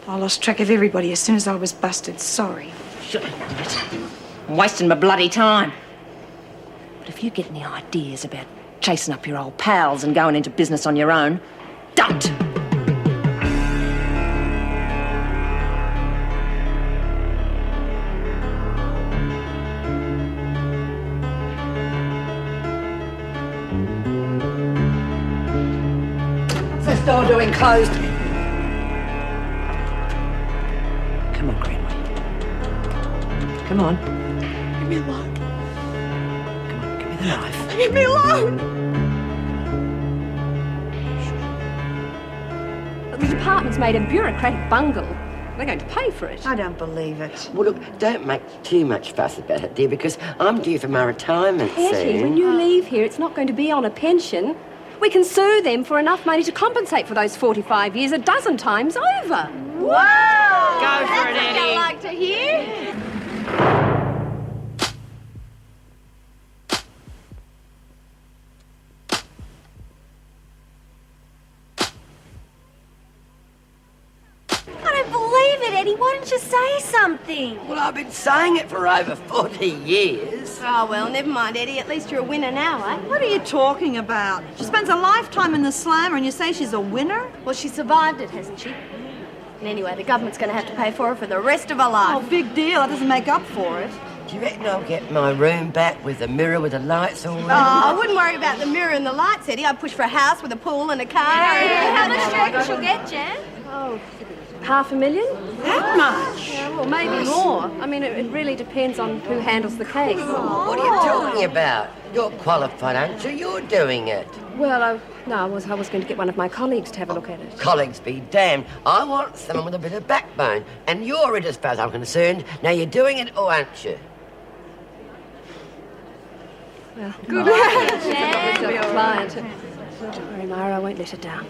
I lost track of everybody as soon as I was busted. Sorry. Sure. I'm wasting my bloody time. But if you get any ideas about chasing up your old pals and going into business on your own, don't! What's this door doing closed? Come on, Greenway. Come on. Leave me alone. Come on, give me the knife. Leave me alone. The department's made a bureaucratic bungle. They're going to pay for it. I don't believe it. Well, look, don't make too much fuss about it, dear, because I'm due for my retirement Ettie, soon. when you leave here, it's not going to be on a pension. We can sue them for enough money to compensate for those 45 years 12 times over. Wow! Go for it, Ettie. I'd like to hear. Why didn't you say something? Well, I've been saying it for over 40 years. Oh, well, never mind, Ettie. At least you're a winner now, eh? What are you talking about? She spends a lifetime in the slammer and you say she's a winner? Well, she survived it, hasn't she? And anyway, the government's going to have to pay for her for the rest of her life. Oh, big deal. That doesn't make up for it. Do you reckon I'll get my room back with a mirror with the lights all Oh, round? I wouldn't worry about the mirror and the lights, Ettie. I'd push for a house with a pool and a car. How much do you reckon she'll get, Jan? Oh, $500,000? That much? Yeah, well, maybe more. I mean, it really depends on who handles the case. What are you talking about? You're qualified, aren't you? You're doing it. Well, no, I was going to get one of my colleagues to have a look at it. Colleagues be damned. I want someone with a bit of backbone. And you're it as far as I'm concerned. Now, you're doing it, or aren't you? Well, good luck, Jan. Client. Don't worry, Myra, I won't let her down.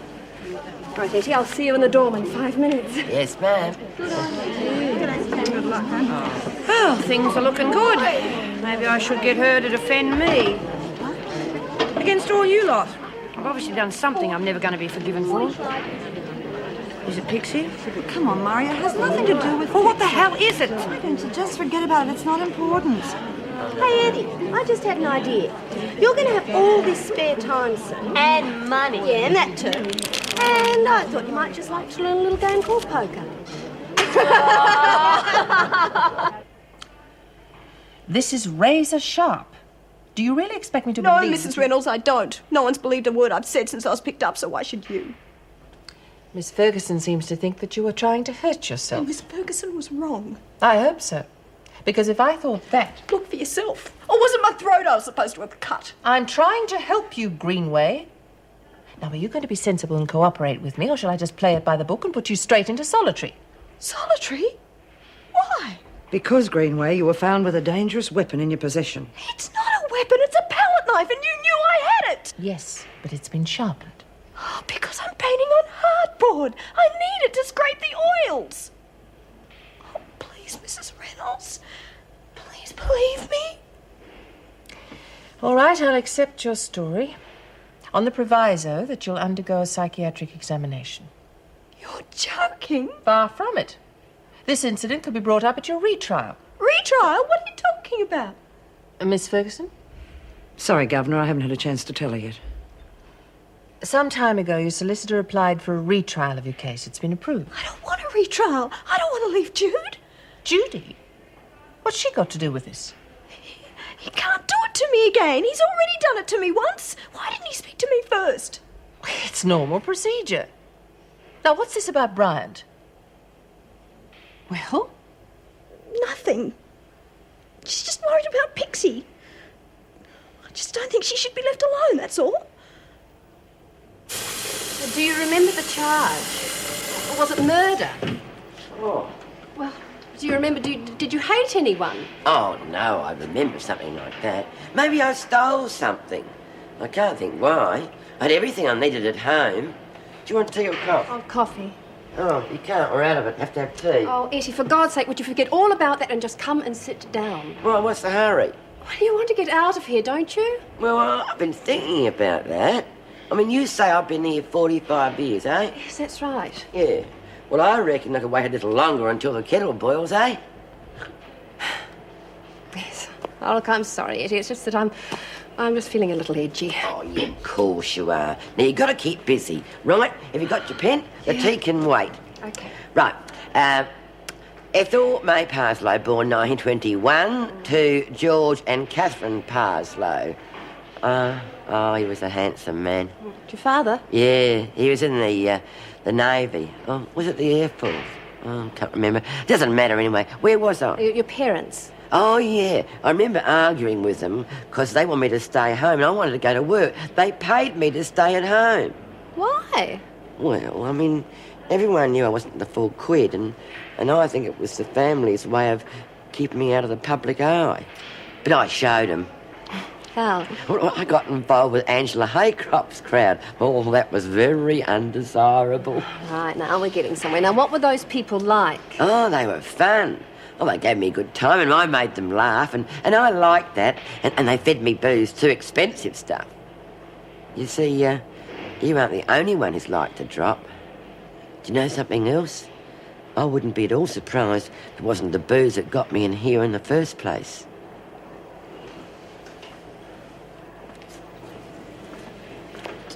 Right, Ettie, I'll see you in the dorm in 5 minutes. Yes, ma'am. Well, things are looking good. Maybe I should get her to defend me. Against all you lot. I've obviously done something I'm never going to be forgiven for. Is it Pixie? Come on, Maria. It has nothing to do with... Well, what the hell is it? Why don't you just forget about it? It's not important. Hey, Ettie, I just had an idea. You're going to have all this spare time soon. And money. Yeah, and that too. And I thought you might just like to learn a little game called poker. This is razor sharp. Do you really expect me to No, believe... Mrs. Reynolds, I don't. No one's believed a word I've said since I was picked up, so why should you? Miss Ferguson seems to think that you were trying to hurt yourself. Miss Ferguson was wrong. I hope so. Because if I thought that... Look for yourself. Or was it my throat I was supposed to have cut? I'm trying to help you, Greenway. Now, are you going to be sensible and cooperate with me, or shall I just play it by the book and put you straight into solitary? Solitary? Why? Because, Greenway, you were found with a dangerous weapon in your possession. It's not a weapon, it's a palette knife, and you knew I had it. Yes, but it's been sharpened. Oh, because I'm painting on hardboard. I need it to scrape the oils. Oh, please, Mrs. Reynolds. Please believe me. All right, I'll accept your story. On the proviso that you'll undergo a psychiatric examination. You're joking. Far from it. This incident could be brought up at your retrial. Retrial? What are you talking about? Miss Ferguson? Sorry, Governor, I haven't had a chance to tell her yet. Some time ago, your solicitor applied for a retrial of your case. It's been approved. I don't want a retrial. I don't want to leave Jude. Judy? What's she got to do with this? He can't do it to me again. He's already done it to me once. Why didn't he speak to me first? It's normal procedure. Now, what's this about Bryant? Well? Nothing. She's just worried about Pixie. I just don't think she should be left alone, that's all. Do you remember the charge? Or was it murder? Oh. Well, do you remember, did you hate anyone? Oh, no, I remember something like that. Maybe I stole something. I can't think why. I had everything I needed at home. Do you want tea or coffee? Oh, coffee. Oh, you can't. We're out of it. Have to have tea. Oh, Ettie, for God's sake, would you forget all about that and just come and sit down? Well, what's the hurry? Well, you want to get out of here, don't you? Well, I've been thinking about that. I mean, you say I've been here 45 years, eh? Yes, that's right. Yeah. Well, I reckon I could wait a little longer until the kettle boils, eh? Yes. Oh, look, I'm sorry, Ettie. It's just that I'm just feeling a little edgy. Oh, yeah, of course you are. Now, you've got to keep busy, right? Have you got your pen? The tea can wait. Okay. Right. Ethel May Parslow, born 1921, to George and Catherine Parslow. Oh, he was a handsome man. Your father? Yeah, he was in the Navy. Oh, was it the Air Force? Oh, can't remember. Doesn't matter anyway. Where was I? Your parents? Oh, yeah. I remember arguing with them because they wanted me to stay home and I wanted to go to work. They paid me to stay at home. Why? Well, I mean, everyone knew I wasn't the full quid and I think it was the family's way of keeping me out of the public eye. But I showed them. How? Well, I got involved with Angela Haycroft's crowd. Oh, that was very undesirable. Right, now we're getting somewhere. Now, what were those people like? Oh, they were fun. Oh, they gave me a good time and I made them laugh and I liked that. And they fed me booze too, expensive stuff. You see, you aren't the only one who's liked to drop. Do you know something else? I wouldn't be at all surprised if it wasn't the booze that got me in here in the first place.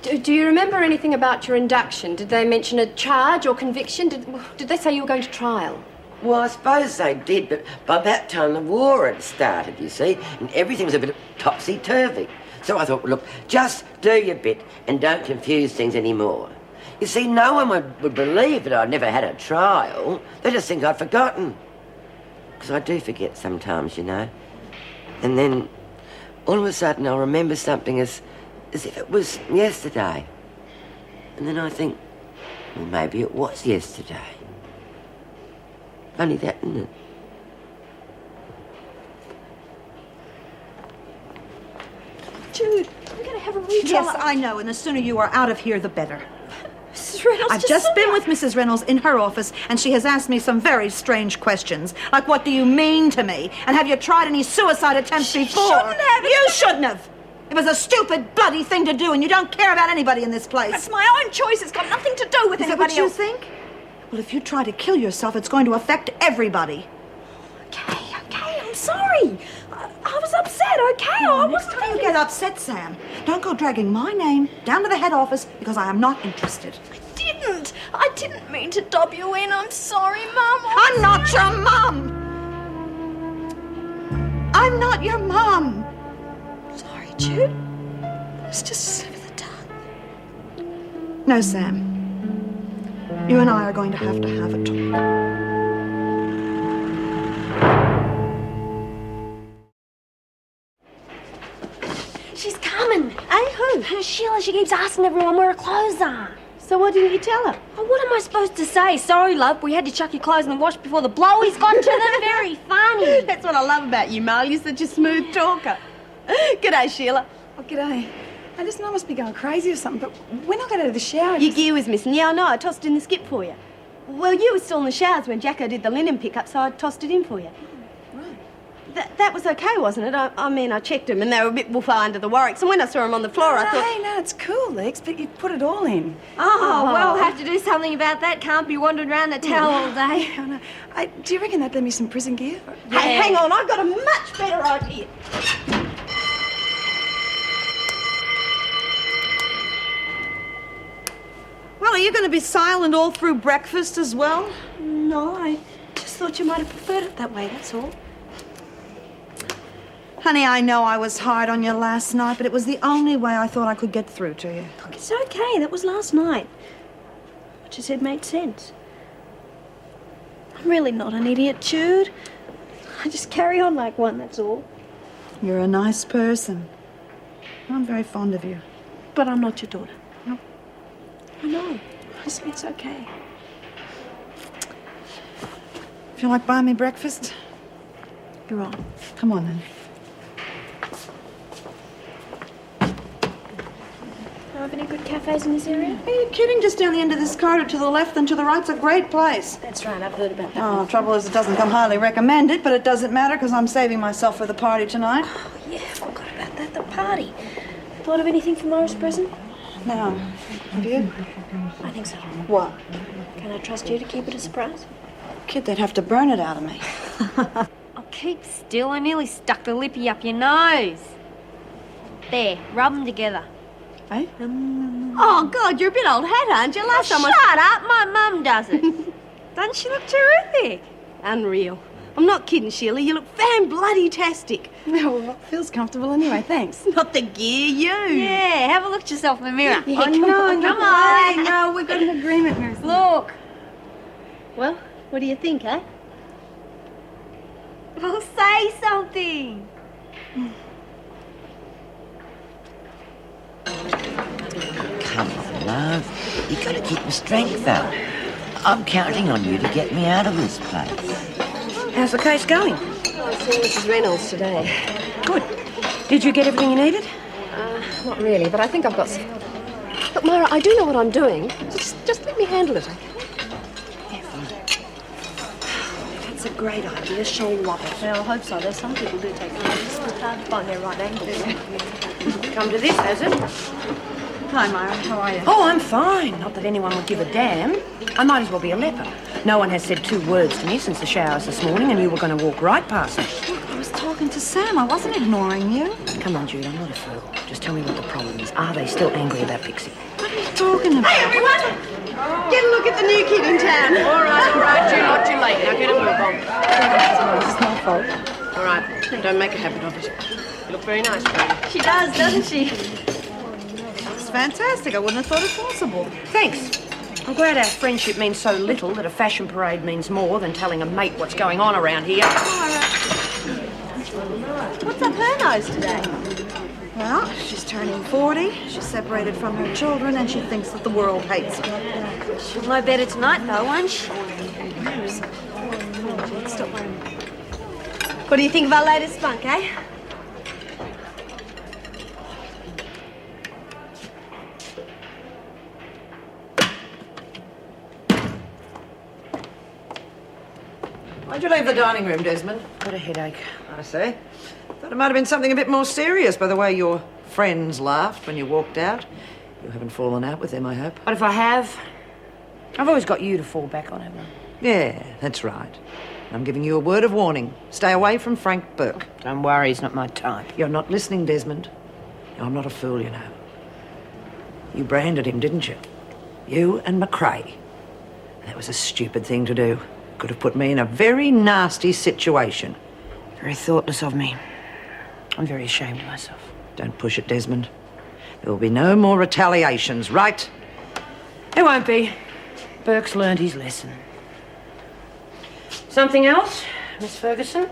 Do you remember anything about your induction? Did they mention a charge or conviction? Did they say you were going to trial? Well, I suppose they did, but by that time the war had started, you see, and everything was a bit topsy-turvy. So I thought, look, just do your bit and don't confuse things anymore. You see, no one would believe that I'd never had a trial. They just think I'd forgotten. Because I do forget sometimes, you know. And then, all of a sudden, I'll remember something as if it was yesterday. And then I think, well, maybe it was yesterday. Funny that, isn't it? Jude, we're going to have a retrial. Yes, I know, and the sooner you are out of here, the better. Mrs. Reynolds, I've just been with Mrs. Reynolds in her office, and she has asked me some very strange questions. Like, what do you mean to me? And have you tried any suicide attempts before? shouldn't have. You shouldn't have. It was a stupid, bloody thing to do, and you don't care about anybody in this place. It's my own choice. It's got nothing to do with Is that anybody what you else. think? Well, if you try to kill yourself, it's going to affect everybody. Okay, I'm sorry. I was upset, okay? I Next wasn't time you thinking. get upset, Sam, don't go dragging my name down to the head office because I am not interested. I didn't mean to dob you in. I'm sorry, Mum. I'm not your mum! I'm not your mum! sorry, Jude. It was just a slip of the tongue. No, Sam. You and I are going to have a talk. She's coming. Hey, who? Sheila. She keeps asking everyone where her clothes are. So what didn't you tell her? Oh, what am I supposed to say? Sorry, love, we had to chuck your clothes in the wash before the blowies got to them. Very funny. That's what I love about you, Marl. You're such a smooth talker. G'day, Sheila. Oh, g'day. I just know I must be going crazy or something, but when I got out of the shower... Your gear was missing. Yeah, I know. I tossed in the skip for you. Well, you were still in the showers when Jacko did the linen pickup, so I tossed it in for you. That was okay, wasn't it? I mean, I checked them and they were a bit woofah under the Warwicks, and when I saw them on the floor, I thought... Hey, no, it's cool, Lex, but you put it all in. Oh, well, we'll have to do something about that. Can't be wandering around the towel all day. Oh, no. Do you reckon they'd lend me some prison gear? Hey, hang on, I've got a much better idea. Well, are you going to be silent all through breakfast as well? No, I just thought you might have preferred it that way, that's all. Honey, I know I was hard on you last night, but it was the only way I thought I could get through to you. Look, it's okay. That was last night. What you said made sense. I'm really not an idiot, Jude. I just carry on like one, that's all. You're a nice person. I'm very fond of you. But I'm not your daughter. No. I know. It's okay. Feel like buying me breakfast? You're on. Come on, then. Have any good cafes in this area? Are you kidding? Just down the end of this corridor to the left and to the right's a great place. That's right, I've heard about that. Oh, trouble is it doesn't come highly recommended, but it doesn't matter because I'm saving myself for the party tonight. Oh, yeah, forgot about that. The party. Thought of anything for Morris' present? No. Have you? I think so. What? Can I trust you to keep it a surprise? Kid, they'd have to burn it out of me. Oh, keep still. I nearly stuck the lippy up your nose. There, rub them together. Eh? Oh, God, you're a bit old hat, aren't you? Last time Shut up, my mum does it. Doesn't she look terrific? Unreal. I'm not kidding, Sheila. You look fan-bloody-tastic. Well, it feels comfortable anyway, thanks. Not the gear, you. Yeah, have a look at yourself in the mirror. Oh, no, Come on. Hey, no, we've got an agreement here. Look. Well, what do you think, eh? Well, say something. Come on, love. You've got to keep your strength up. I'm counting on you to get me out of this place. How's the case going? I saw Mrs. Reynolds today. Good. Did you get everything you needed? Not really, but I think I've got some. Look, Myra, I do know what I'm doing. Just let me handle it, okay? That's a great idea. She'll love it. Well, I hope so. There's some people do take time. It's hard to find their right angle. Come to this, has it? Hi, Myra. How are you? Oh, I'm fine. Not that anyone would give a damn. I might as well be a leper. No one has said 2 words to me since the showers this morning, and you were going to walk right past me. I was talking to Sam. I wasn't ignoring you. Come on, Jude, I'm not a fool. Just tell me what the problem is. Are they still angry about Pixie? What are you talking about? Hey, everyone! Get a look at the new kid in town. All right, Jude, not too late. Now get a move on. It's my fault. All right, don't make a habit of it. You look very nice, Brady. She does, doesn't she? It's fantastic. I wouldn't have thought it possible. Thanks. I'm glad our friendship means so little that a fashion parade means more than telling a mate what's going on around here. What's up her nose today? Well, she's turning 40. She's separated from her children, and she thinks that the world hates her. She'll know better tonight, though, won't she? What do you think of our latest spunk, eh? Why'd you leave the dining room, Desmond? Got a headache. I see. Thought it might have been something a bit more serious by the way your friends laughed when you walked out. You haven't fallen out with them, I hope. But if I have, I've always got you to fall back on, haven't I? Yeah, that's right. I'm giving you a word of warning. Stay away from Frank Burke. Don't worry, he's not my type. You're not listening, Desmond. I'm not a fool, you know. You branded him, didn't you? You and McRae. That was a stupid thing to do. Could have put me in a very nasty situation. Very thoughtless of me. I'm very ashamed of myself. Don't push it, Desmond. There will be no more retaliations, right? There won't be. Burke's learned his lesson. Something else, Miss Ferguson?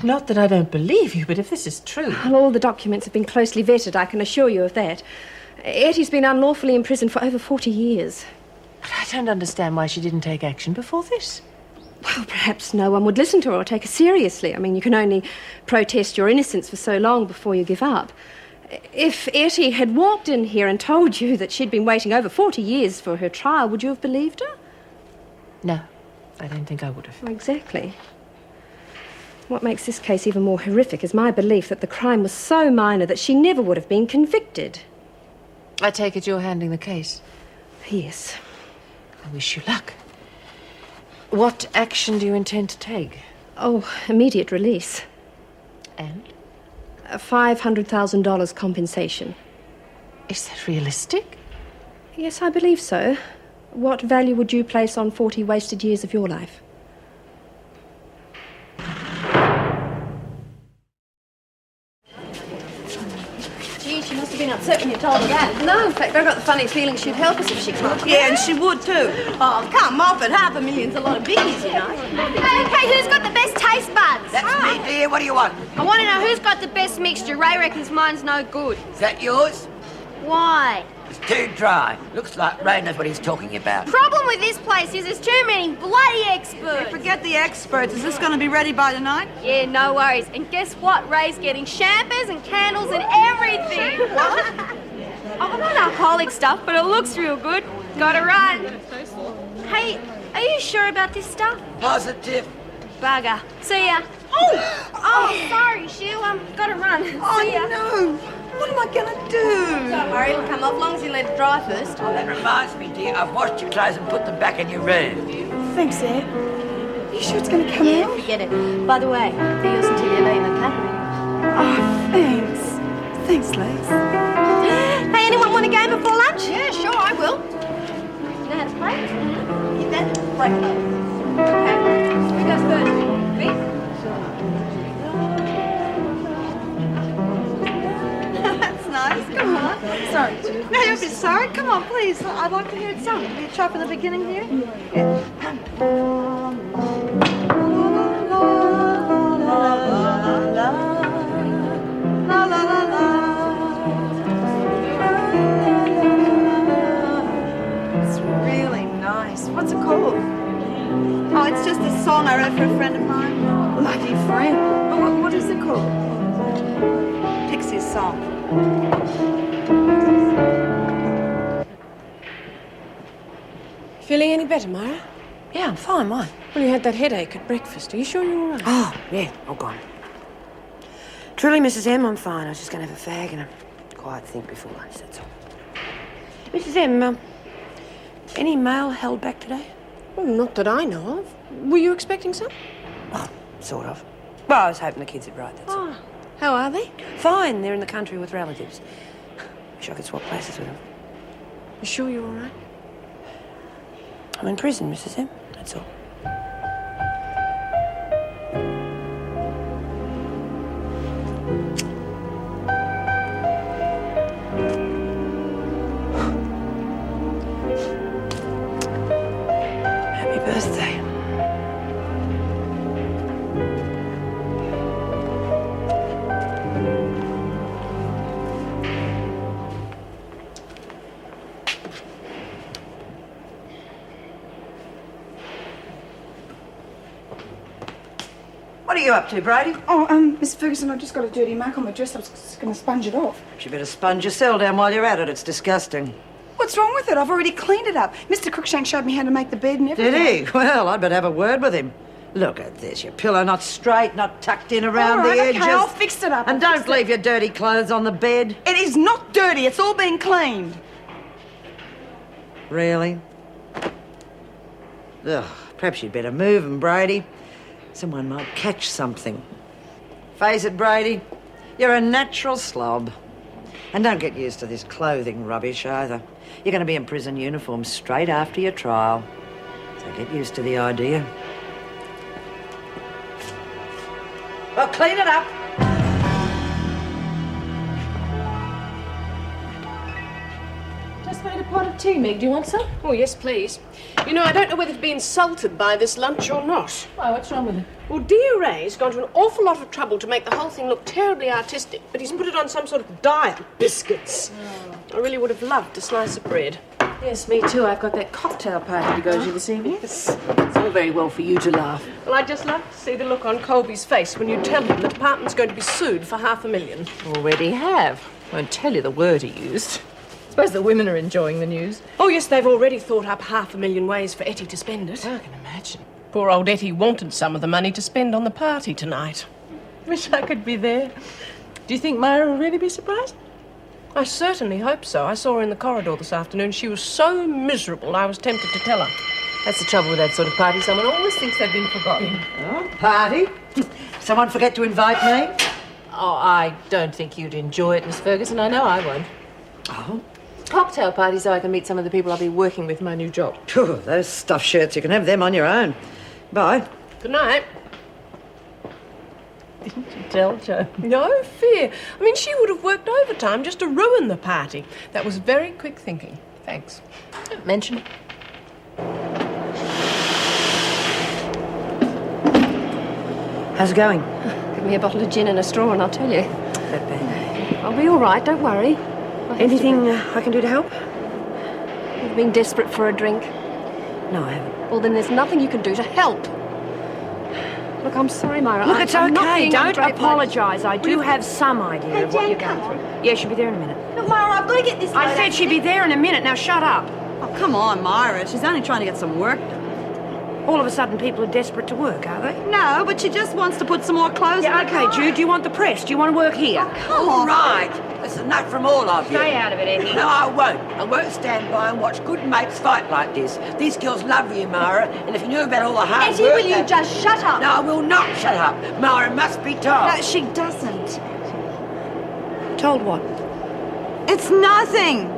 Not that I don't believe you, but if this is true... Well, all the documents have been closely vetted, I can assure you of that. Ettie's been unlawfully imprisoned for over 40 years. But I don't understand why she didn't take action before this. Well, perhaps no one would listen to her or take her seriously. I mean, you can only protest your innocence for so long before you give up. If Ettie had walked in here and told you that she'd been waiting over 40 years for her trial, would you have believed her? No, I don't think I would have. Well, exactly. What makes this case even more horrific is my belief that the crime was so minor that she never would have been convicted. I take it you're handling the case. Yes. I wish you luck. What action do you intend to take? Oh, immediate release. And? $500,000 compensation. Is that realistic? Yes, I believe so. What value would you place on 40 wasted years of your life? Gee, she must have been upset when you told her that. No, in fact, I got the funny feeling she'd help us if she could. Yeah, and she would too. Oh, come off it. $500,000's a lot of biggies, you know. Okay, who's got the best taste buds? That's me, dear. What do you want? I want to know who's got the best mixture. Ray reckons mine's no good. Is that yours? Why? It's too dry. Looks like Ray knows what he's talking about. Problem with this place is there's too many bloody experts. Forget the experts. Is this going to be ready by tonight? Yeah, no worries. And guess what? Ray's getting champers and candles and everything. What? I'm not alcoholic stuff, but it looks real good. Gotta run. Hey, are you sure about this stuff? Positive. Bugger. See ya. Oh, sorry, Sheila. Gotta run. Oh, See ya. no. What am I going to do? Don't worry, it'll come off as long as you let it dry first. Oh, that reminds me, dear. I've washed your clothes and put them back in your room. Thanks, Ed. Are you sure it's going to come Yeah, out? forget it. By the way, they're yours until you leave, okay? Oh, thanks. Thanks, Lex. Hey, anyone want a game before lunch? Yeah, sure, I will. You know how to play? Get that? Break those. Okay. Who goes first? Me? That's nice. Come on. Sorry. No, don't be sorry. Come on, please. I'd like to hear it sung. Will you try from the beginning here? Yeah. La la la la. It's really nice. What's it called? Oh, it's just a song I wrote for a friend of mine. Lucky friend. But what is it called? Pixie's song. Feeling any better, Myra? Yeah, I'm fine, why? Well, you had that headache at breakfast. Are you sure you're all right? Oh, yeah, all gone. Truly, Mrs. M, I'm fine. I was just going to have a fag and a quiet think before lunch, that's all. Mrs. M, any mail held back today? Well, not that I know of. Were you expecting some? Oh, sort of. Well, I was hoping the kids would write, that's all. Oh, how are they? Fine, they're in the country with relatives. Wish I could swap places with them. You sure you're all right? I'm in prison, Mrs. M, that's all. Happy birthday. What are you up to, Brady? Oh, Miss Ferguson, I've just got a dirty mark on my dress. I was just going to sponge it off. You better sponge your cell down while you're at it. It's disgusting. What's wrong with it? I've already cleaned it up. Mr. Cruikshank showed me how to make the bed and everything. Did he? Well, I'd better have a word with him. Look at this. Your pillow not straight, not tucked in around All right, the edges. okay, I'll fix it up. And don't leave your dirty clothes on the bed. It is not dirty. It's all been cleaned. Really? Ugh, perhaps you'd better move 'em, Brady. Someone might catch something. Face it, Brady. You're a natural slob. And don't get used to this clothing rubbish either. You're going to be in prison uniform straight after your trial. So get used to the idea. Well, clean it up. Just made a pot of tea, Meg. Do you want some? Oh, yes, please. You know, I don't know whether to be insulted by this lunch or not. Why, what's wrong with it? Well, dear Ray's gone to an awful lot of trouble to make the whole thing look terribly artistic, but he's put it on some sort of diet biscuits. I really would have loved a slice of bread. Yes, me too. I've got that cocktail party to go to this evening. Yes. It's all very well for you to laugh. Well, I'd just love to see the look on Colby's face when you tell him the department's going to be sued for $500,000. Already have. Won't tell you the word he used. Suppose the women are enjoying the news. Oh, yes, they've already thought up $500,000 ways for Ettie to spend it. I can imagine. Poor old Ettie wanted some of the money to spend on the party tonight. Wish I could be there. Do you think Myra will really be surprised? I certainly hope so. I saw her in the corridor this afternoon. She was so miserable, I was tempted to tell her. That's the trouble with that sort of party. Someone always thinks they've been forgotten. Oh, party? Someone forget to invite me? Oh, I don't think you'd enjoy it, Miss Ferguson. I know I won't. Oh? Cocktail party so I can meet some of the people I'll be working with in my new job. Phew, those stuffed shirts, you can have them on your own. Bye. Good night. Didn't you tell Jo? No fear. I mean, she would have worked overtime just to ruin the party. That was very quick thinking. Thanks. Don't mention it. How's it going? Give me a bottle of gin and a straw and I'll tell you. Pepe. I'll be all right, don't worry. Anything I can do to help? You've been desperate for a drink. No, I haven't. Well, then there's nothing you can do to help. Look, I'm sorry, Myra. Look, it's I'm not okay. being Don't ungrateful. apologise. I do have some idea of what you're going through. Yeah, she'll be there in a minute. Look, Myra, I've got to get this. I said she'd be there in a minute. Now shut up. Oh, come on, Myra. She's only trying to get some work done. All of a sudden, people are desperate to work, are they? No, but she just wants to put some more clothes Yeah, in the okay, car. Jude, do you want the press? Do you want to work here? Come All on. right. That's enough from all of you. Stay out of it, Ettie. No, I won't. I won't stand by and watch good mates fight like this. These girls love you, Myra, and if you knew about all the hard Ettie, work... will you just shut up? No, I will not shut up. Myra must be told. No, she doesn't. Told what? It's nothing.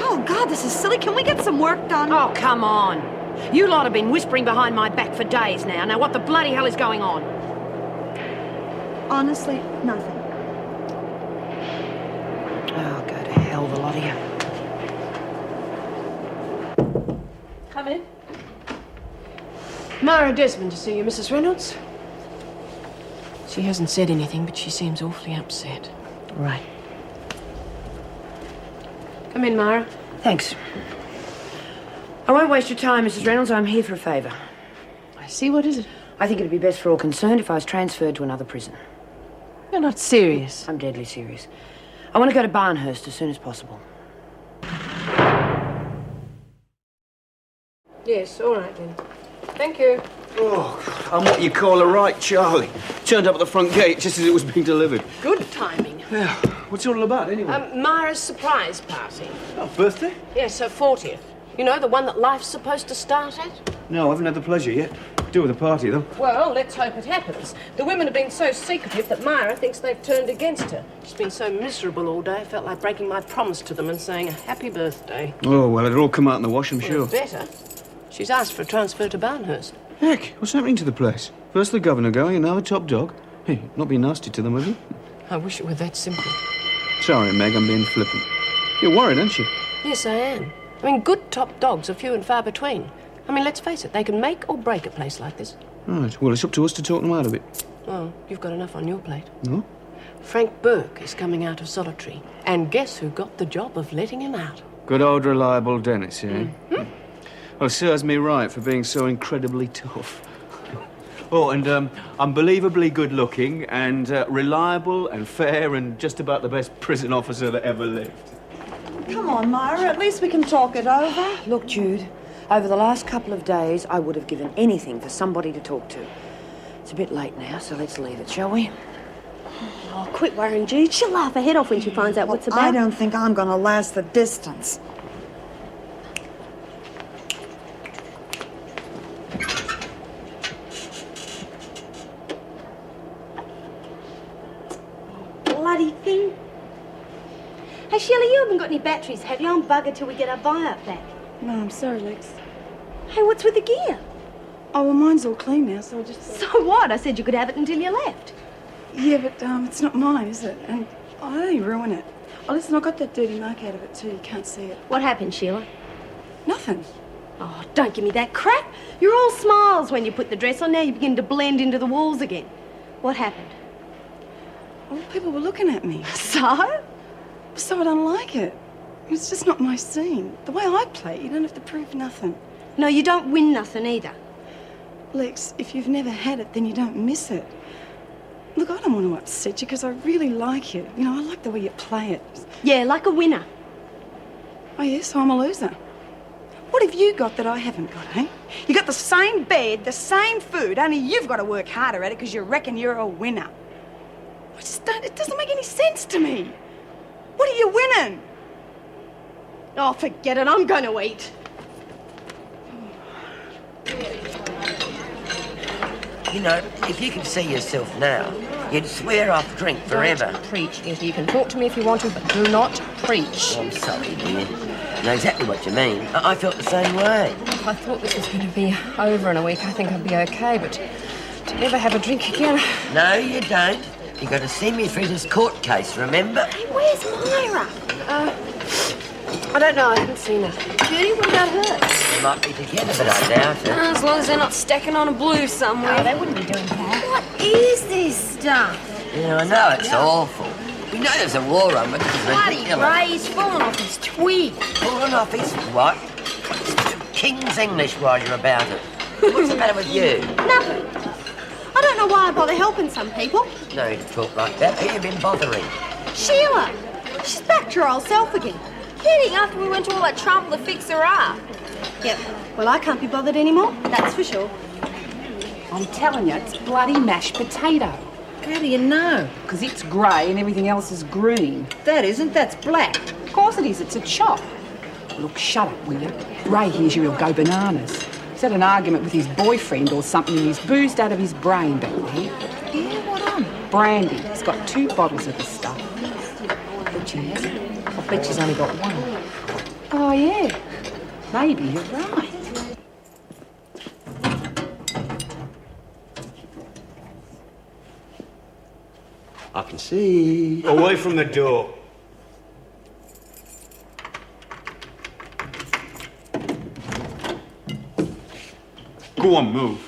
Oh, God, this is silly. Can we get some work done? Oh, come on. You lot have been whispering behind my back for days now. Now, what the bloody hell is going on? Honestly, nothing. Oh, go to hell, the lot of you. Come in. Myra Desmond to see you, Mrs. Reynolds. She hasn't said anything, but she seems awfully upset. Right. Come in, Myra. Thanks. I won't waste your time, Mrs. Reynolds. I'm here for a favour. I see. What is it? I think it'd be best for all concerned if I was transferred to another prison. You're not serious. I'm deadly serious. I want to go to Barnhurst as soon as possible. Yes, all right then. Thank you. Oh, I'm what you call a right Charlie. Turned up at the front gate just as it was being delivered. Good timing. Yeah. What's it all about, anyway? Myra's surprise party. Oh, birthday? Yes, her 40th. You know, the one that life's supposed to start at? No, I haven't had the pleasure yet. Do with a party, though. Well, let's hope it happens. The women have been so secretive that Myra thinks they've turned against her. She's been so miserable all day, I felt like breaking my promise to them and saying a happy birthday. Oh, well, it'll all come out in the wash, I'm sure. Better. She's asked for a transfer to Barnhurst. Heck, what's happening to the place? First the governor going, and now the top dog. Hey, not be nasty to them, have you? I wish it were that simple. Sorry, Meg, I'm being flippant. You're worried, aren't you? Yes, I am. I mean, good top dogs are few and far between. I mean, let's face it, they can make or break a place like this. Right, well, it's up to us to talk them out of it. Oh, you've got enough on your plate. No? Frank Burke is coming out of solitary. And guess who got the job of letting him out? Good old reliable Dennis, eh? Well, serves me right for being so incredibly tough. Oh, and unbelievably good-looking and reliable and fair and just about the best prison officer that ever lived. Come on, Myra. At least we can talk it over. Look, Jude, over the last couple of days, I would have given anything for somebody to talk to. It's a bit late now, so let's leave it, shall we? Oh, quit worrying, Jude. She'll laugh her head off when she finds out what's about. I don't think I'm going to last the distance. Bloody thing. Hey, Sheila, you haven't got any batteries, have you? I'm buggered till we get our buy-up back. No, I'm sorry, Lex. Hey, what's with the gear? Oh, well, mine's all clean now, so I just... So what? I said you could have it until you left. Yeah, but it's not mine, is it? And I only ruin it. Oh, listen, I got that dirty mark out of it too. You can't see it. What happened, Sheila? Nothing. Oh, don't give me that crap. You're all smiles when you put the dress on. Now you begin to blend into the walls again. What happened? Well, people were looking at me. So? So I don't like it. It's just not my scene. The way I play, you don't have to prove nothing. No, you don't win nothing either. Lex, if you've never had it, then you don't miss it. Look, I don't want to upset you because I really like you. You know, I like the way you play it. Yeah, like a winner. Oh, yeah, so I'm a loser. What have you got that I haven't got, eh? You got the same bed, the same food, only you've got to work harder at it because you reckon you're a winner. I just don't, it doesn't make any sense to me. What are you winning? Oh, forget it. I'm going to eat. You know, if you could see yourself now, you'd swear off drink forever. Don't preach, Ettie. You can talk to me if you want to, but do not preach. Oh, I'm sorry, dear. I know exactly what you mean. I felt the same way. I thought this was going to be over in a week. I think I'd be okay, but to never have a drink again... No, you don't. You've got to see me through this court case, remember? Hey, where's Myra? I don't know, I haven't seen her. Judy, what about her? They might be together, but I doubt it. As long as they're not stacking on a blue somewhere. Oh, they wouldn't be doing that. What is this stuff? Yeah, I know, it's awful. We know there's a war on, but this is Bloody ridiculous. Ray's falling off his twig. Pulling off his what? King's English while you're about it. What's the matter with you? Nothing. I don't know why I bother helping some people. No need to talk like that. Who you been bothering? Sheila, she's back to her old self again. Kidding, after we went to all that trouble to fix her up. Yep. Well, I can't be bothered anymore, that's for sure. I'm telling you, it's bloody mashed potato. How do you know? Because it's grey and everything else is green. That isn't, that's black. Of course it is, it's a chop. Look, shut up, will you? Ray hears you, he'll go bananas. He's had an argument with his boyfriend or something and he's boozed out of his brain back there. Yeah, what on? Brandy. He's got 2 bottles of the stuff. But she hasn't. I bet she's only got 1. Oh, yeah. Maybe you're right. I can see. Away from the door. Go on, move.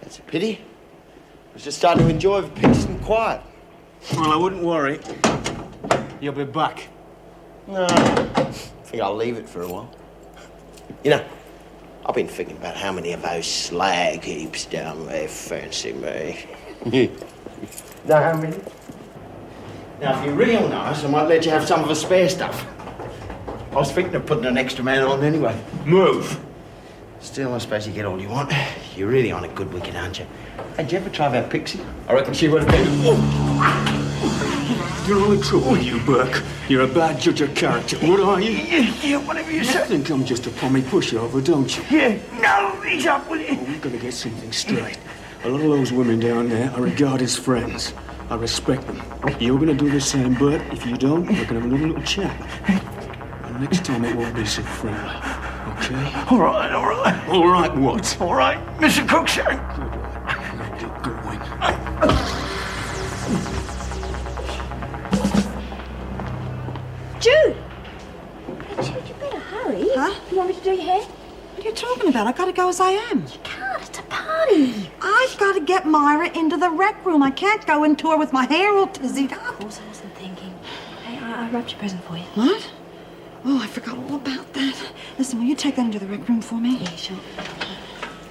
That's a pity. I was just starting to enjoy peace and quiet. Well, I wouldn't worry. You'll be back. No, I think I'll leave it for a while. You know, I've been thinking about how many of those slag heaps down there fancy me. Know how many? Now, if you're real nice, I might let you have some of the spare stuff. I was thinking of putting an extra man on anyway. Move. Still, I suppose you get all you want. You're really on a good wicket, aren't you? Hey, did you ever try that Pixie? I reckon she would have been. You're all the trouble, you Burke. You're a bad judge of character. What are you? Yeah, whatever you say. You think I'm just a pommy pushover, don't you? Yeah, no, he's up with it. Well, we've got to get something straight. A lot of those women down there I regard as friends. I respect them. You're going to do the same, Bert. If you don't, we're going to have a little chat. And next time it won't be so friendly. Okay? All right, all right. All right, what? All right, Mr. Cruikshank. Now get going. Jude! Hey, Jude, you better hurry. Huh? You want me to do your hair? What are you talking about? I gotta go as I am. You can't, it's a party. I've got to get Myra into the rec room. I can't go into her with my hair all tizzied up. Of course I wasn't thinking. Hey, I wrapped your present for you. What? Oh, I forgot all about that. Listen, will you take that into the rec room for me? Yeah, sure.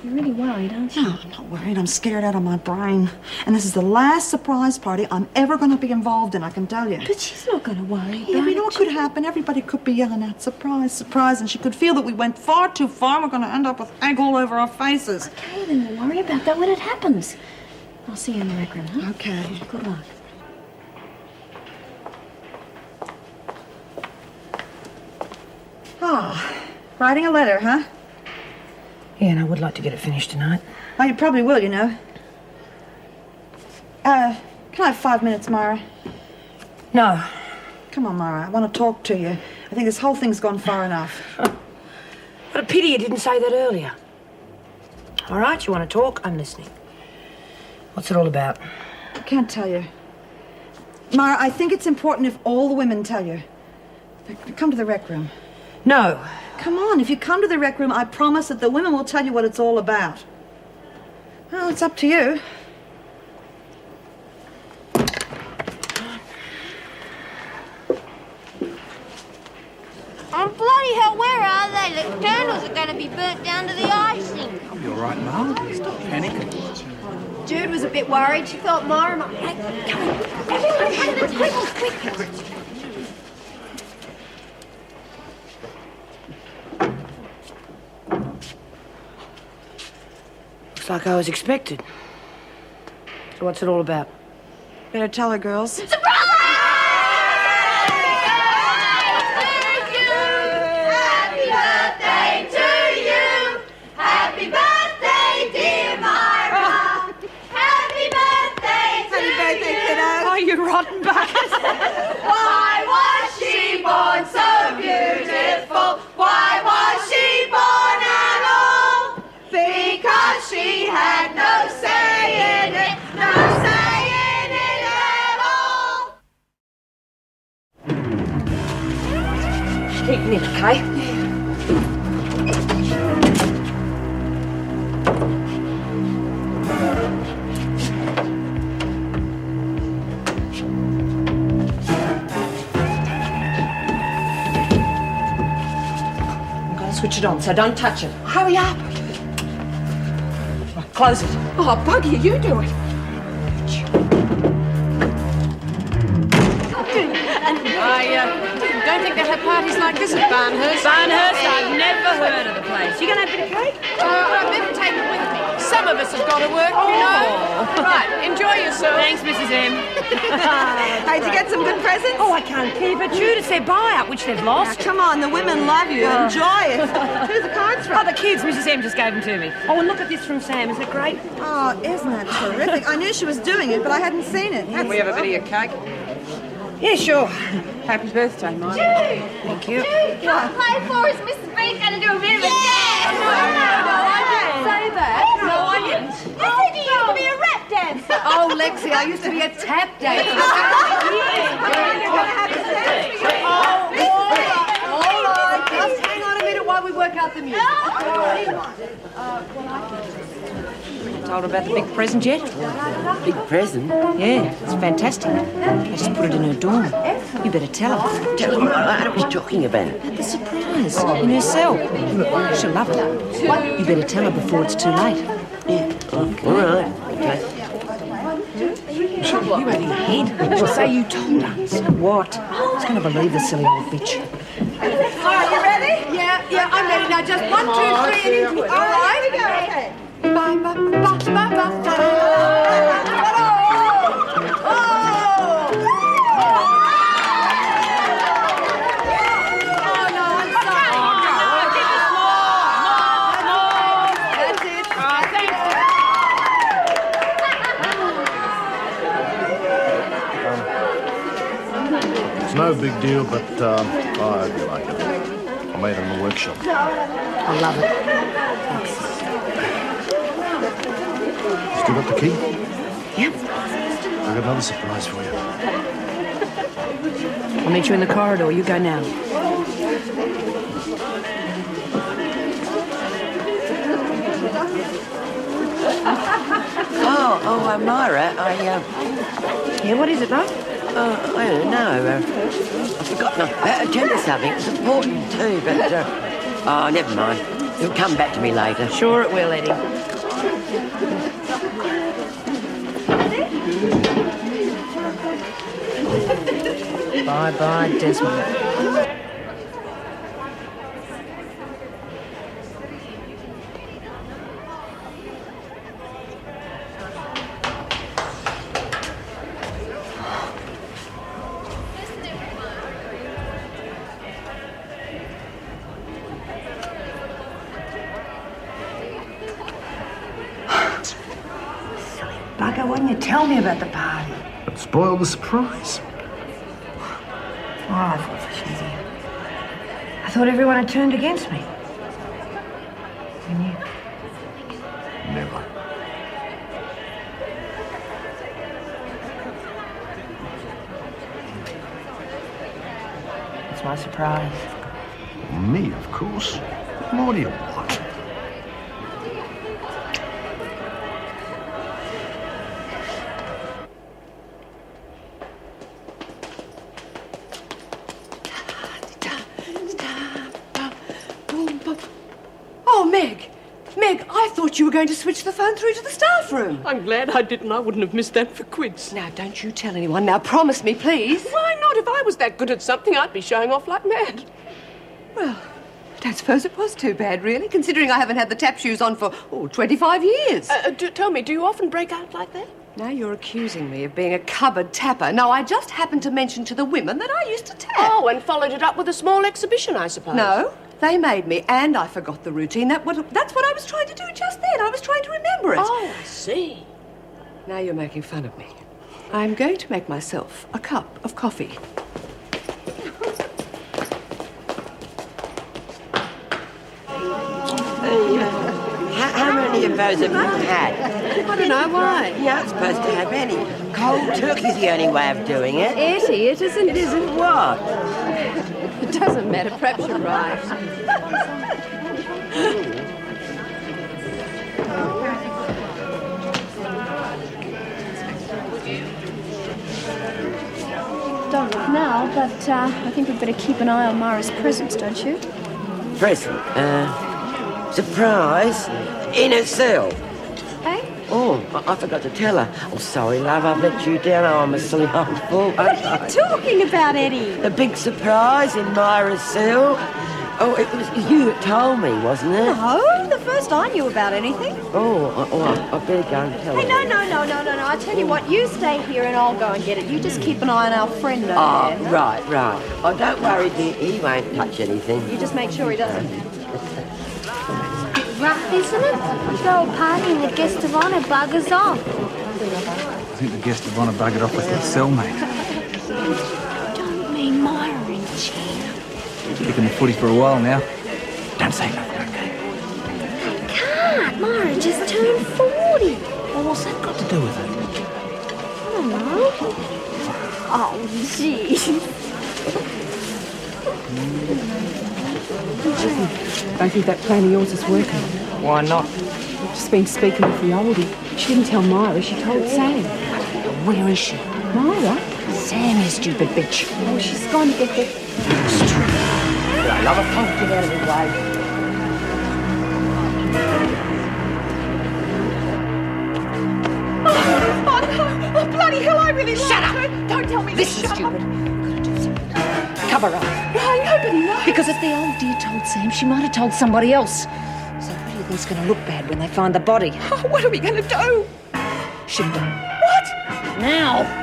You're really worried, aren't you? No, I'm not worried. I'm scared out of my brain. And this is the last surprise party I'm ever going to be involved in, I can tell you. But she's not going to worry Yeah, about we know what could happen. Everybody could be yelling out, surprise, surprise, and she could feel that we went far too far and we're going to end up with egg all over our faces. Okay, then we'll worry about that when it happens. I'll see you in the rec room, huh? Okay. Good luck. Oh, writing a letter, huh? Yeah, and I would like to get it finished tonight. Oh, you probably will, you know. Can I have 5 minutes, Myra? No. Come on, Myra. I want to talk to you. I think this whole thing's gone far enough. What a pity you didn't say that earlier. All right, you want to talk? I'm listening. What's it all about? I can't tell you. Myra, I think it's important if all the women tell you. Come to the rec room. No. Come on, if you come to the rec room, I promise that the women will tell you what it's all about. Well, it's up to you. Oh, bloody hell, where are they? The candles are going to be burnt down to the icing. You're right, Mum. Stop panicking. Jude was a bit worried. She thought Myra might... Hey, come on. Quick. Looks like I was expected. So what's it all about? Better tell her, girls. Rotten bucket. Why was she born so beautiful? Why was she born at all? Because she had no say in it, no say in it at all. Keep Nick, okay? Switch it on, so don't touch it. Hurry up. Right, close it. Oh, Buggy, you do it. I don't think they have parties like this at Barnhurst. Barnhurst, I've never heard of the place. You gonna have a bit of cake? I better take it with me. Some of us have got to work, you know. Right, enjoy yourself. Thanks, Mrs. M. Hey, did you get some good presents? Oh, I can't keep it. Judith said buy-up, which they've lost. Now, come on, the women love you. Enjoy it. Who's the cards from? Oh, the kids. Mrs. M just gave them to me. Oh, and look at this from Sam. Isn't it great? Oh, isn't that terrific? I knew she was doing it, but I hadn't seen it. Can we have a bit of your cake? Yeah, sure. Happy birthday, Myra. Thank you. Come play for us. Mrs. B's going to do a bit of a dance. No, I didn't say that. No, I didn't. You said you used to be a rap dancer. Oh, Lexie, I used to be a tap dancer. All right. Just hang on a minute while we work out the music. Told her about the big present yet? Big present? Yeah, it's fantastic. I just put it in her dorm. You better tell her. Tell her, I don't know what you're talking about. The surprise in her cell. She'll love it. You better tell her before it's too late. Yeah, all right, okay. You out of your head. She'll say you told her. So what? She's going to believe the silly old bitch. All right, you ready? Yeah, I'm ready now. Just 1, 2, 3, and into it. All right? Here we go, okay. It's no big deal, but I hope you like it. I made it in the workshop. I love it. Still got the key? Yep. I've got another surprise for you. I'll meet you in the corridor. You go now. Myra, Yeah, what is it, love? I don't know. I've forgotten. I'll tell you something. It's important too, but never mind. It'll come back to me later. Sure it will, Ettie. Bye-bye, Desmond. Bugger, why didn't you tell me about the party? It spoiled the surprise. Oh, I thought for cheesy. I thought everyone had turned against me. And you? Never. It's my surprise. Me, of course. What more do you want? Oh, Meg, I thought you were going to switch the phone through to the staff room. I'm glad I didn't. I wouldn't have missed that for quids. Now, don't you tell anyone. Now, promise me, please. Why not? If I was that good at something, I'd be showing off like mad. Well, I don't suppose it was too bad, really, considering I haven't had the tap shoes on for, 25 years. Tell me, do you often break out like that? Now you're accusing me of being a cupboard tapper. No, I just happened to mention to the women that I used to tap. Oh, and followed it up with a small exhibition, I suppose. No, they made me, and I forgot the routine. That's what I was trying to do just then. I was trying to remember it. Oh, I see. Now you're making fun of me. I'm going to make myself a cup of coffee. How many of those have you had? I don't know why. You're not supposed to have any. Cold turkey's the only way of doing it. Ettie, it isn't. It isn't what? It doesn't matter. Perhaps you're right. Don't look now, but I think we'd better keep an eye on Myra's presents, don't you? Present? Surprise? In a cell? Hey? Oh, I forgot to tell her. Oh, sorry, love, I've let you down. Oh, I'm a silly old fool. What are you talking about, Eddie? The big surprise in Myra's cell. Oh, it was you that told me, wasn't it? No, the first I knew about anything. I better go and tell her. Hey, no. I tell you what, you stay here and I'll go and get it. You just keep an eye on our friend over there. Right. Oh, don't worry, dear. He won't touch anything. You just make sure he doesn't. Rough, isn't it? You throw a party and the guest of honour buggers off. I think the guest of honour buggered off with my cellmate. Don't mean Myra and Sheila. Kicking the footy for a while now. Don't say nothing, okay? I can't. Myra just turned 40. Well, what's that got to do with it? I don't know. Oh, jeez. Don't think that plan of yours is working. Why not? I've just been speaking with the oldie. She didn't tell Myra, she told Sam. Where is she? Myra? Sam, you stupid bitch. Oh, she's gone to get the... It's true. I love a punk. Get out of the way. Oh, bloody hell, I really Shut up! her. Don't tell me This is stupid. Gotta do something. Cover up. Why, nobody knows. Because if the old dear told Sam, she might have told somebody else. So what do you think's going to look bad when they find the body? Oh, what are we going to do? Shoot them. What? Now!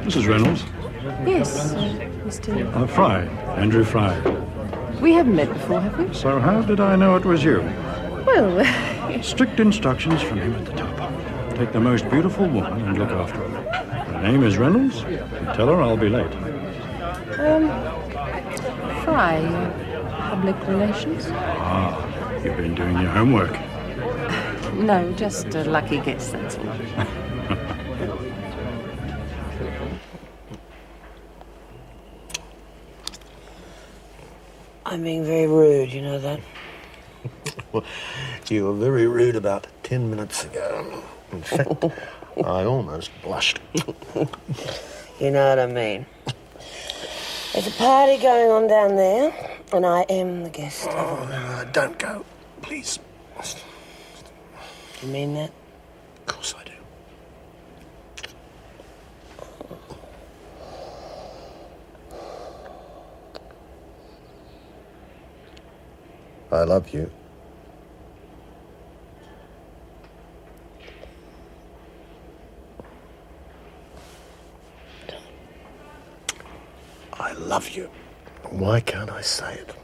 Mrs. Reynolds? Yes, Mr... Fry. Andrew Fry. We haven't met before, have we? So how did I know it was you? Well... Strict instructions from him at the top. Take the most beautiful woman and look after her. Her name is Reynolds. And tell her I'll be late. Fry, public relations? Ah, you've been doing your homework. No, just a lucky guess, that's all. I'm being very rude, you know that? Well, you were very rude about 10 minutes ago. In fact, I almost blushed. You know what I mean. There's a party going on down there, and I am the guest. Oh, no, don't go. Please. You mean that? Of course I do. I love you. I love you. Why can't I say it?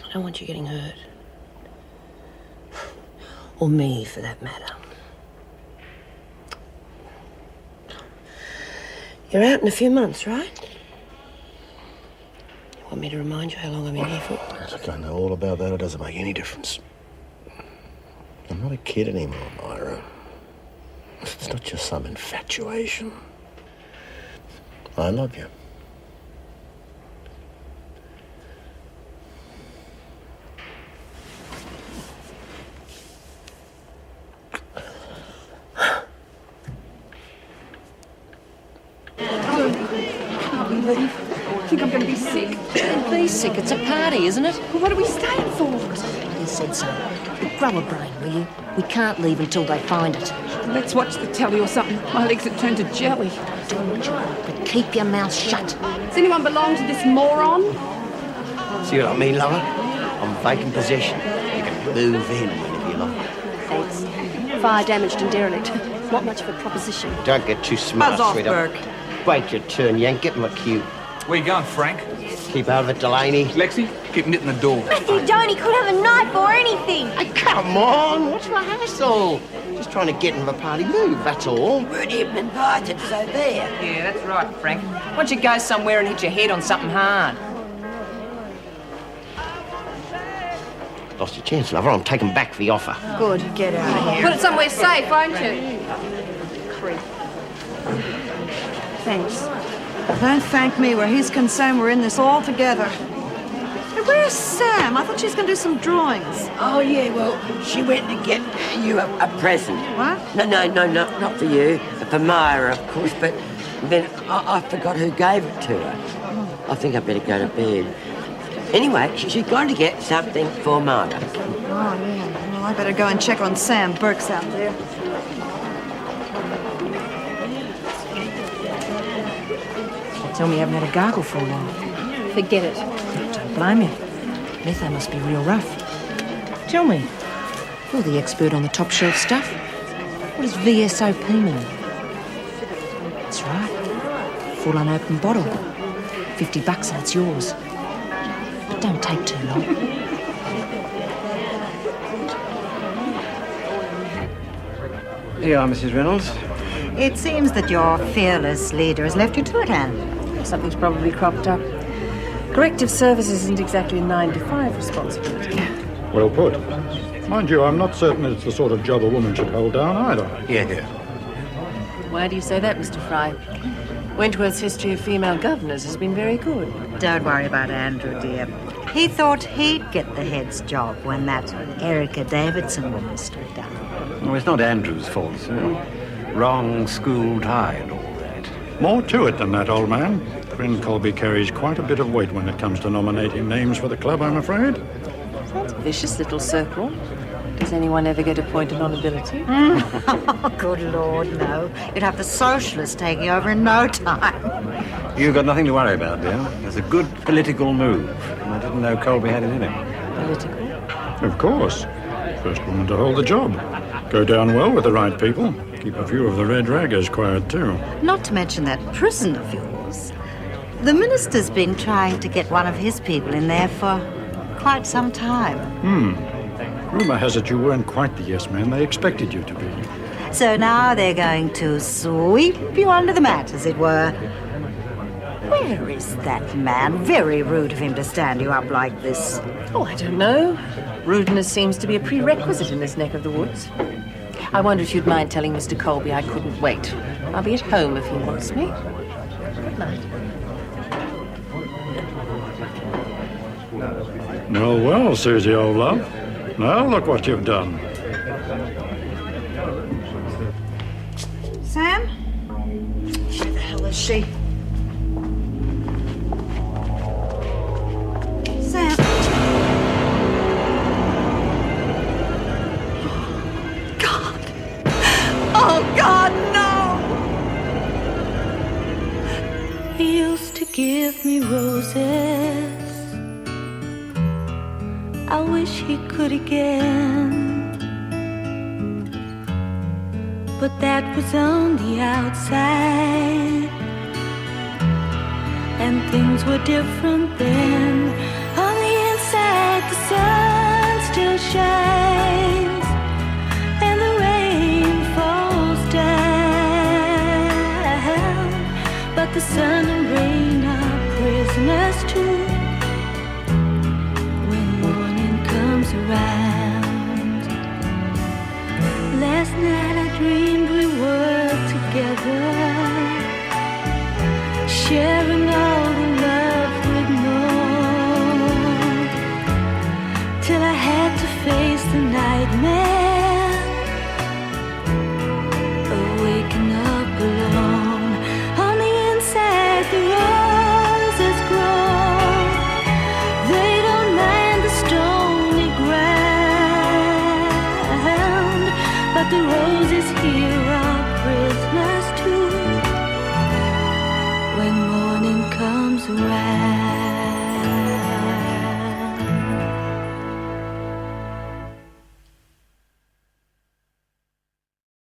I don't want you getting hurt. Or me, for that matter. You're out in a few months, right? You want me to remind you how long I've been here for? Look, I know all about that. It doesn't make any difference. I'm not a kid anymore, Myra. It's not just some infatuation. I love you. I think I'm going to be sick. Be sick. It's a party, isn't it? Well, what are we staying for? You said so. Grow a brain, will you? We can't leave until they find it. Let's watch the telly or something. My legs have turned to jelly. Do what you want, but keep your mouth shut. Does anyone belong to this moron? See what I mean, lover? I'm vacant possession. You can move in whenever you like. Thanks. Fire damaged and derelict. Not much of a proposition. Don't get too smart, Buzz off, sweetheart. Burke. Wait your turn, Yank. Get in the queue. Where you going, Frank? Keep out of it, Delaney. Lexie, keep knitting the door. Matthew, don't. He could have a knife or anything. Hey, come on. What's the hassle? Just trying to get in the party move, that's all. We weren't even invited, so there. Yeah, that's right, Frank. Why don't you go somewhere and hit your head on something hard? Lost your chance, lover. I'm taking back the offer. Good. Get out of here. Put it somewhere safe, won't you? Thanks. Don't thank me. Where he's concerned, we're in this all together. Hey, where's Sam? I thought she was going to do some drawings. Oh, yeah, well, she went to get you a present. What? No, not for you. For Myra, of course, but then I forgot who gave it to her. I think I better go to bed. Anyway, she's going to get something for Myra. Oh, yeah. Well, I better go and check on Sam. Burke's out there. Tell me you haven't had a gargle for a while. Forget it. Don't blame you. Metho must be real rough. Tell me, you're the expert on the top shelf stuff. What does VSOP mean? That's right. Full unopened bottle. $50 and it's yours. But don't take too long. Here you are, Mrs. Reynolds. It seems that your fearless leader has left you to it, Anne. Something's probably cropped up. Corrective service isn't exactly a 9-to-5 responsibility. Well put. Mind you, I'm not certain it's the sort of job a woman should hold down either. Yeah. Why do you say that, Mr. Fry? Wentworth's history of female governors has been very good. Don't worry about Andrew, dear. He thought he'd get the head's job when that Erica Davidson woman stood down. Well, it's not Andrew's fault, sir. Wrong school tie and all that. More to it than that, old man. Friend Colby carries quite a bit of weight when it comes to nominating names for the club, I'm afraid. That's a vicious little circle. Does anyone ever get appointed on ability? Oh, good Lord, no. You'd have the socialists taking over in no time. You've got nothing to worry about, dear. It's a good political move. I didn't know Colby had it in him. Political? Of course. First woman to hold the job. Go down well with the right people. Keep a few of the red raggers quiet, too. Not to mention that prison of yours. The minister's been trying to get one of his people in there for quite some time. Rumour has it you weren't quite the yes man they expected you to be. So now they're going to sweep you under the mat, as it were. Where is that man? Very rude of him to stand you up like this. Oh, I don't know. Rudeness seems to be a prerequisite in this neck of the woods. I wonder if you'd mind telling Mr. Colby I couldn't wait. I'll be at home if he wants me. Good night. Well, Susie, old love. Now look what you've done. Sam? Where the hell is she? Sam? God! Oh, God, no! He used to give me roses. I wish he could again. But that was on the outside, and things were different then. On the inside, the sun still shines, and the rain falls down. But the sun and rain are prisoners too. Around. Last night I dreamed we were together, sharing all the love we'd known, till I had to face the nightmare, waking up alone. On the inside the roses grow, they don't mind the stony ground, but the roses here are prisoners too. When morning comes around.